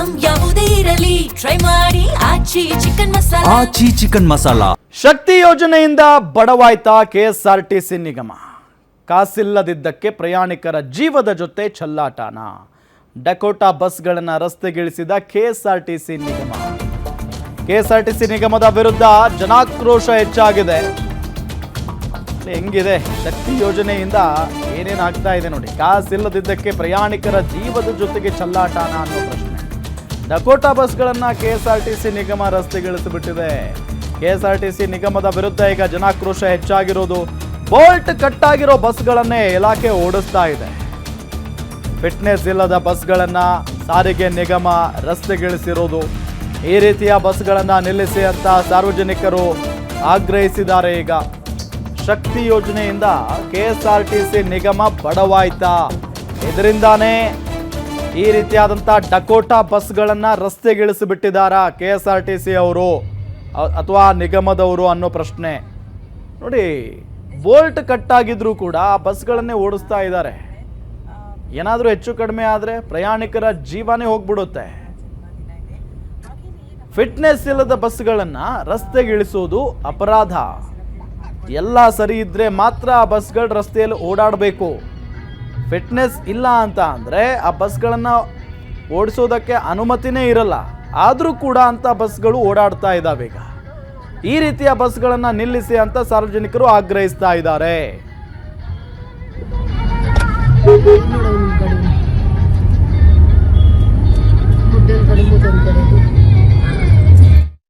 Item ಯಾವುದೇ ಇರಲಿ try ಮಾಡಿ ಆಚಿ ಚಿಕನ್ ಮಸಾಲಾ. ಆಚಿ ಚಿಕನ್ ಮಸಾಲಾ. ಶಕ್ತಿ ಯೋಜನೆಯಿಂದ ಬಡವಾಯ್ತಾ ಕೆಎಸ್ಆರ್ಟಿಸಿ ನಿಗಮ. ಕಾಸಿಲ್ಲದಿದ್ದಕ್ಕೆ ಪ್ರಯಾಣಿಕರ ಜೀವದ ಜೊತೆ ಚೆಲ್ಲಾಟಾನ. ಡಕೋಟಾ ಬಸ್ಗಳನ್ನು ರಸ್ತೆಗಿಳಿಸಿದ ಕೆಎಸ್ಆರ್ಟಿಸಿ ನಿಗಮ. ಕೆಎಸ್ಆರ್ಟಿಸಿ ನಿಗಮದ ವಿರುದ್ಧ ಜನಾಕ್ರೋಶ ಹೆಚ್ಚಾಗಿದೆ. ಹೆಂಗಿದೆ ಶಕ್ತಿ ಯೋಜನೆಯಿಂದ ಏನೇನಾಗ್ತಾ ಇದೆ ನೋಡಿ. ಕಾಸಿಲ್ಲದಿದ್ದಕ್ಕೆ ಪ್ರಯಾಣಿಕರ ಜೀವದ ಜೊತೆಗೆ ಚೆಲ್ಲಾಟಾನ ಅನ್ನೋ ಪ್ರಶ್ನೆ. ಡಕೋಟಾ ಬಸ್ಗಳನ್ನು ಕೆಎಸ್ಆರ್ಟಿಸಿ ನಿಗಮ ರಸ್ತೆಗಿಳಿಸಿಬಿಟ್ಟಿದೆ. ಕೆಎಸ್ಆರ್ಟಿಸಿ ನಿಗಮದ ವಿರುದ್ಧ ಈಗ ಜನಾಕ್ರೋಶ ಹೆಚ್ಚಾಗಿರೋದು. ಬೋಲ್ಟ್ ಕಟ್ಟಾಗಿರೋ ಬಸ್ಗಳನ್ನೇ ಇಲಾಖೆ ಓಡಿಸ್ತಾ ಇದೆ. ಫಿಟ್ನೆಸ್ ಇಲ್ಲದ ಬಸ್ಗಳನ್ನು ಸಾರಿಗೆ ನಿಗಮ ರಸ್ತೆಗಿಳಿಸಿರೋದು. ಈ ರೀತಿಯ ಬಸ್ಗಳನ್ನು ನಿಲ್ಲಿಸಿ ಅಂತ ಸಾರ್ವಜನಿಕರು ಆಗ್ರಹಿಸಿದ್ದಾರೆ. ಈಗ ಶಕ್ತಿ ಯೋಜನೆಯಿಂದ ಕೆಎಸ್ಆರ್ಟಿಸಿ ನಿಗಮ ಬಡವಾಯ್ತಾ, ಇದರಿಂದಾನೇ ಈ ರೀತಿಯಾದಂಥ ಡಕೋಟಾ ಬಸ್ಗಳನ್ನು ರಸ್ತೆಗಿಳಿಸಿಬಿಟ್ಟಿದ್ದಾರಾ ಕೆಎಸ್ಆರ್ಟಿಸಿ ಅವರು ಅಥವಾ ನಿಗಮದವರು ಅನ್ನೋ ಪ್ರಶ್ನೆ ನೋಡಿ. ಬೋಲ್ಟ್ ಕಟ್ಟಾಗಿದ್ರೂ ಕೂಡ ಆ ಬಸ್ಗಳನ್ನೇ ಓಡಿಸ್ತಾ ಇದ್ದಾರೆ. ಏನಾದರೂ ಹೆಚ್ಚು ಕಡಿಮೆ ಆದರೆ ಪ್ರಯಾಣಿಕರ ಜೀವನೇ ಹೋಗ್ಬಿಡುತ್ತೆ. ಫಿಟ್ನೆಸ್ ಇಲ್ಲದ ಬಸ್ಗಳನ್ನು ರಸ್ತೆಗಿಳಿಸೋದು ಅಪರಾಧ. ಎಲ್ಲ ಸರಿ ಇದ್ರೆ ಮಾತ್ರ ಆ ಬಸ್ಗಳು ರಸ್ತೆಯಲ್ಲಿ ಓಡಾಡಬೇಕು. ಫಿಟ್ನೆಸ್ ಇಲ್ಲ ಅಂತ ಅಂದರೆ ಆ ಬಸ್ಗಳನ್ನು ಓಡಿಸೋದಕ್ಕೆ ಅನುಮತಿನೇ ಇರಲ್ಲ. ಆದರೂ ಕೂಡ ಅಂಥ ಬಸ್ಗಳು ಓಡಾಡ್ತಾ ಇದ್ದಾವೆ. ಈಗ ಈ ರೀತಿಯ ಬಸ್ಗಳನ್ನು ನಿಲ್ಲಿಸಿ ಅಂತ ಸಾರ್ವಜನಿಕರು ಆಗ್ರಹಿಸ್ತಾ ಇದ್ದಾರೆ.